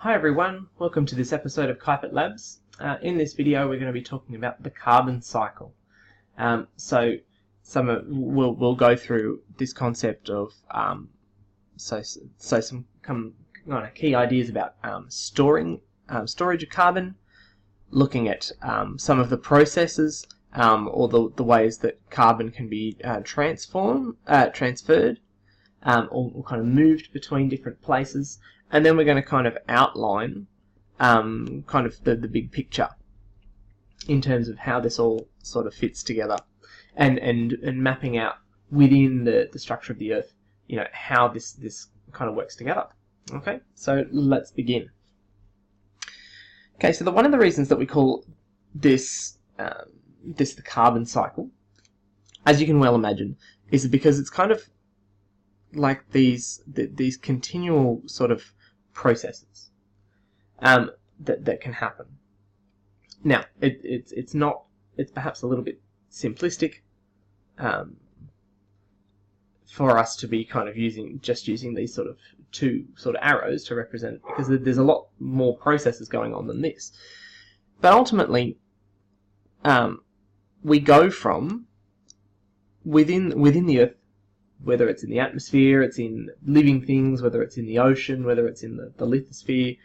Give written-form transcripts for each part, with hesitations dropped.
Hi everyone, welcome to this episode of Kuiper Labs. In this video we're going to be talking about the carbon cycle. We'll go through this concept of some key ideas about storage of carbon, looking at some of the processes or the ways that carbon can be transferred or kind of moved between different places. And then we're going to kind of outline kind of the big picture in terms of how this all sort of fits together and mapping out within the structure of the Earth, how this kind of works together. Okay, so let's begin. Okay, so one of the reasons that we call this the carbon cycle, as you can well imagine, is because it's kind of like these continual sort of processes that can happen. Now, it's perhaps a little bit simplistic for us to be kind of using these sort of two sort of arrows to represent it, because there's a lot more processes going on than this. But ultimately, we go from within the Earth, whether it's in the atmosphere, it's in living things, whether it's in the ocean, whether it's in the lithosphere,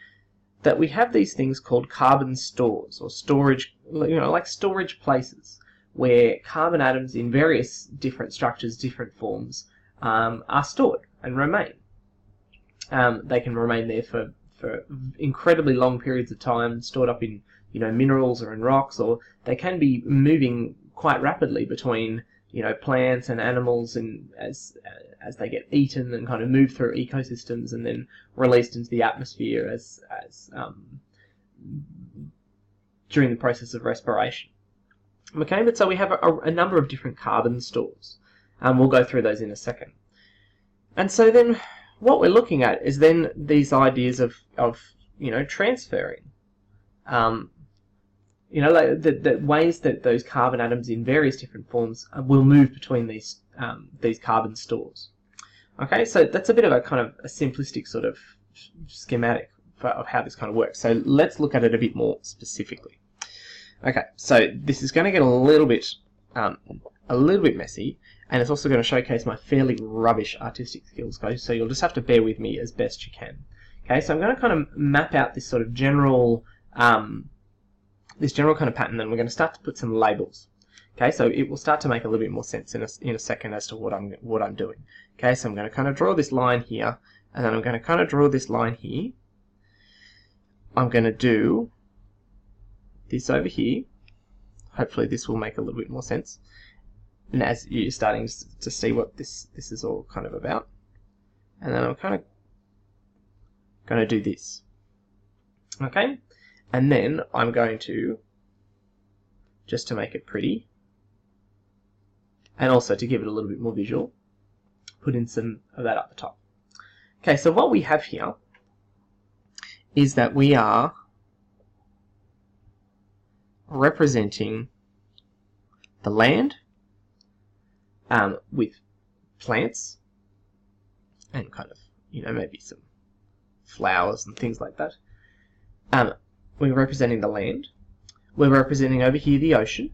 that we have these things called carbon stores, or storage, like storage places, where carbon atoms in various different structures, different forms, are stored and remain. They can remain there for incredibly long periods of time, stored up in minerals or in rocks, or they can be moving quite rapidly between plants and animals, and as they get eaten and kind of move through ecosystems and then released into the atmosphere as during the process of respiration. Okay, but so we have a number of different carbon stores, and we'll go through those in a second. And so then what we're looking at is then these ideas of transferring. The ways that those carbon atoms in various different forms will move between these carbon stores. Okay, so that's a bit of a kind of a simplistic sort of schematic of how this kind of works. So let's look at it a bit more specifically. Okay, so this is going to get a little bit messy, and it's also going to showcase my fairly rubbish artistic skills, guys. So you'll just have to bear with me as best you can. Okay, so I'm going to kind of map out this sort of general kind of pattern, and we're going to start to put some labels. Okay, so it will start to make a little bit more sense in a second as to what I'm doing. Okay, so I'm going to kind of draw this line here, and then I'm going to kind of draw this line here. I'm going to do this over here. Hopefully this will make a little bit more sense. And as you're starting to see what this is all kind of about. And then I'm kind of going to do this. Okay? And then I'm going to, just to make it pretty, and also to give it a little bit more visual, put in some of that up the top. Okay, so what we have here is that we are representing the land with plants and kind of, maybe some flowers and things like that. We're representing the land. We're representing over here the ocean.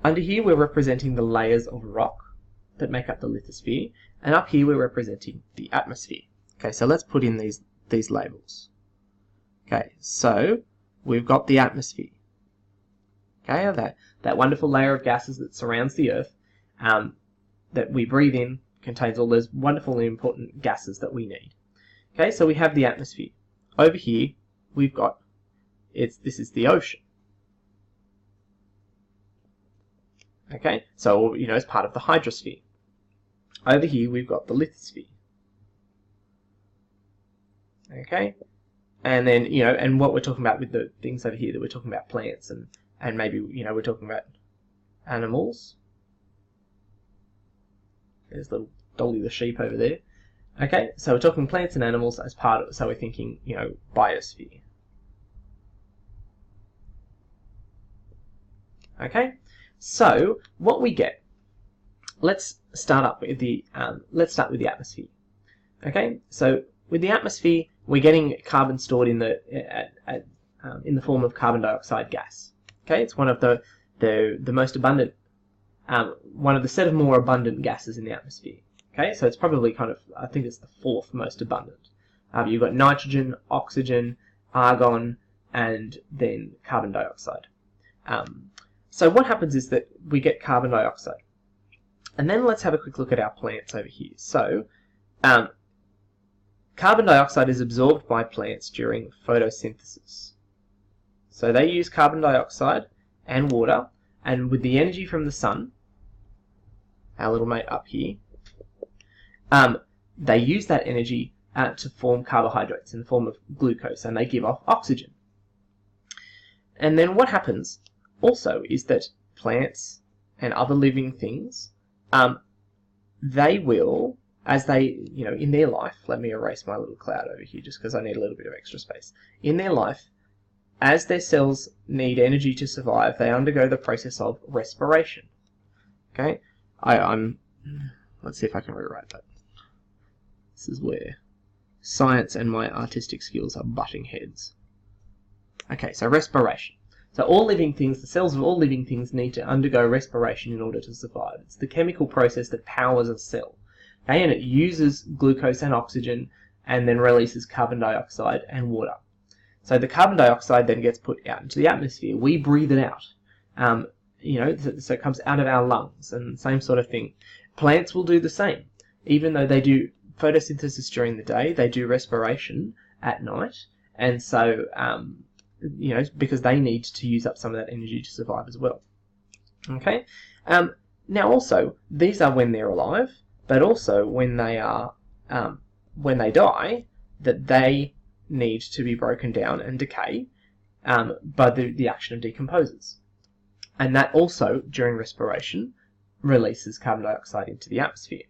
Under here we're representing the layers of rock that make up the lithosphere. And up here we're representing the atmosphere. Okay, so let's put in these labels. Okay, so we've got the atmosphere. Okay, that wonderful layer of gases that surrounds the Earth, that we breathe in, contains all those wonderfully important gases that we need. Okay, so we have the atmosphere. Over here we've got, this is the ocean. Okay, so it's part of the hydrosphere. Over here we've got the lithosphere. Okay, and then and what we're talking about with the things over here, that we're talking about plants and maybe we're talking about animals. There's little Dolly the sheep over there. Okay, so we're talking plants and animals as part of it, so we're thinking biosphere. Okay, so what we get, let's start with the atmosphere. Okay, so with the atmosphere, we're getting carbon stored in the form of carbon dioxide gas. Okay, it's one of the most abundant, one of the set of more abundant gases in the atmosphere. Okay, so it's probably kind of, I think it's the fourth most abundant. You've got nitrogen, oxygen, argon, and then carbon dioxide. So what happens is that we get carbon dioxide. And then let's have a quick look at our plants over here. So carbon dioxide is absorbed by plants during photosynthesis. So they use carbon dioxide and water, and with the energy from the sun, our little mate up here, they use that energy to form carbohydrates in the form of glucose, and they give off oxygen. And then what happens also is that plants and other living things, they will, as they, in their life, let me erase my little cloud over here just because I need a little bit of extra space. In their life, as their cells need energy to survive, they undergo the process of respiration. Okay, let's see if I can rewrite that. This is where science and my artistic skills are butting heads. Okay, so respiration. So all living things, the cells of all living things need to undergo respiration in order to survive. It's the chemical process that powers a cell. Okay, and it uses glucose and oxygen and then releases carbon dioxide and water. So the carbon dioxide then gets put out into the atmosphere. We breathe it out. So it comes out of our lungs, and same sort of thing. Plants will do the same. Even though they do photosynthesis during the day, they do respiration at night, and so because they need to use up some of that energy to survive as well. Okay. Now also, these are when they're alive, but also when they are when they die, that they need to be broken down and decay by the action of decomposers. And that also, during respiration, releases carbon dioxide into the atmosphere.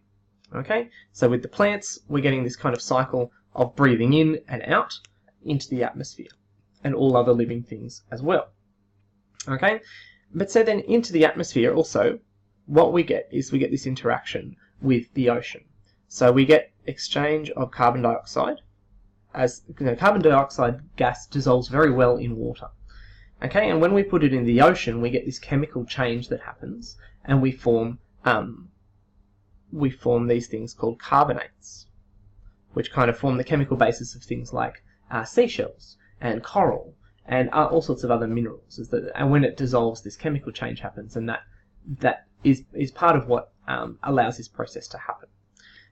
Okay, so with the plants, we're getting this kind of cycle of breathing in and out into the atmosphere, and all other living things as well. Okay, but so then into the atmosphere also, what we get is we get this interaction with the ocean. So we get exchange of carbon dioxide, as carbon dioxide gas dissolves very well in water. Okay, and when we put it in the ocean, we get this chemical change that happens, and we form these things called carbonates, which kind of form the chemical basis of things like seashells and coral and all sorts of other minerals. And when it dissolves, this chemical change happens, and that is part of what allows this process to happen.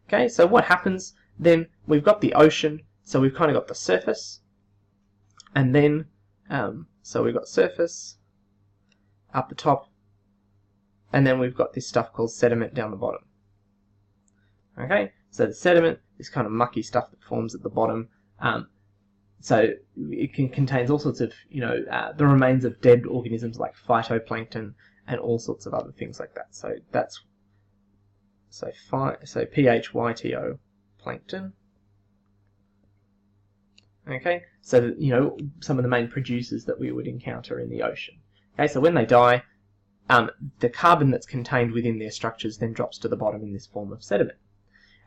Okay, so what happens then? We've got the ocean, so we've kind of got the surface, and then so we've got surface up the top, and then we've got this stuff called sediment down the bottom. Okay, so the sediment, this kind of mucky stuff that forms at the bottom, so it contains all sorts of, the remains of dead organisms like phytoplankton and all sorts of other things like that. So that's PHYTO plankton. Okay, so some of the main producers that we would encounter in the ocean. Okay, so when they die, the carbon that's contained within their structures then drops to the bottom in this form of sediment.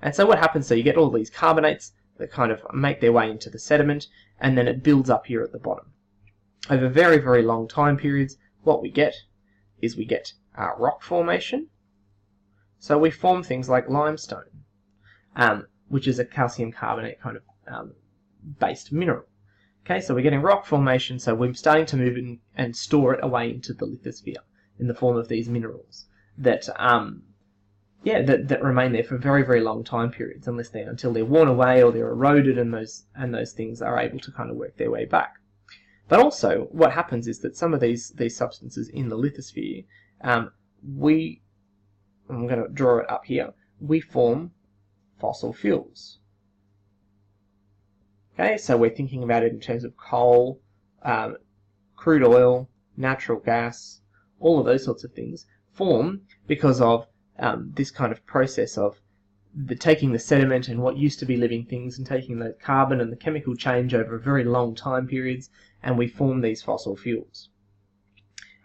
And so what happens, so you get all these carbonates that kind of make their way into the sediment, and then it builds up here at the bottom. Over very, very long time periods, what we get is we get rock formation. So we form things like limestone, which is a calcium carbonate kind of based mineral. Okay, so we're getting rock formation, so we're starting to move in and store it away into the lithosphere in the form of these minerals that that remain there for very, very long time periods, until they're worn away or they're eroded, and those things are able to kind of work their way back. But also, what happens is that some of these substances in the lithosphere, I'm going to draw it up here, we form fossil fuels. Okay, so we're thinking about it in terms of coal, crude oil, natural gas, all of those sorts of things form because of this kind of process of taking the sediment and what used to be living things and taking the carbon and the chemical change over very long time periods, and we form these fossil fuels.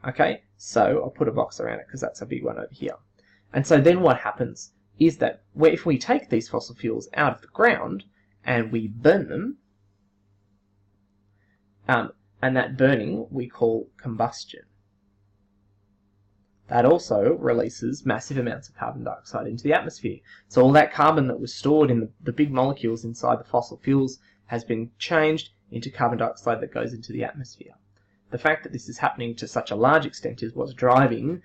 Okay, so I'll put a box around it because that's a big one over here. And so then what happens is that if we take these fossil fuels out of the ground and we burn them, and that burning we call combustion. That also releases massive amounts of carbon dioxide into the atmosphere. So all that carbon that was stored in the big molecules inside the fossil fuels has been changed into carbon dioxide that goes into the atmosphere. The fact that this is happening to such a large extent is what's driving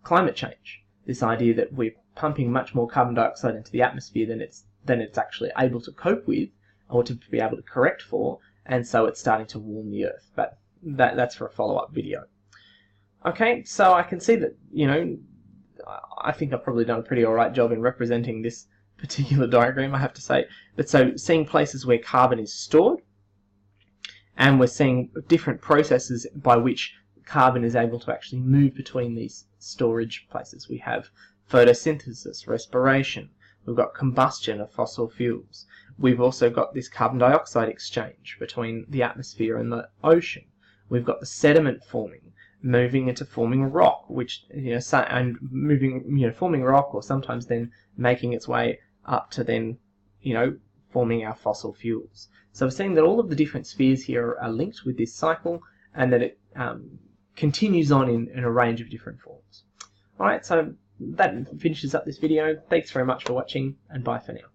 climate change. This idea that we're pumping much more carbon dioxide into the atmosphere than it's actually able to cope with or to be able to correct for, and so it's starting to warm the Earth. But that's for a follow-up video. Okay, so I can see that, I think I've probably done a pretty alright job in representing this particular diagram, I have to say. But so, seeing places where carbon is stored, and we're seeing different processes by which carbon is able to actually move between these storage places. We have photosynthesis, respiration, we've got combustion of fossil fuels. We've also got this carbon dioxide exchange between the atmosphere and the ocean. We've got the sediment forming, moving into forming rock, which forming rock, or sometimes then making its way up to then forming our fossil fuels. So we're seeing that all of the different spheres here are linked with this cycle, and that it continues on in a range of different forms. Alright, so that finishes up this video. Thanks very much for watching, and bye for now.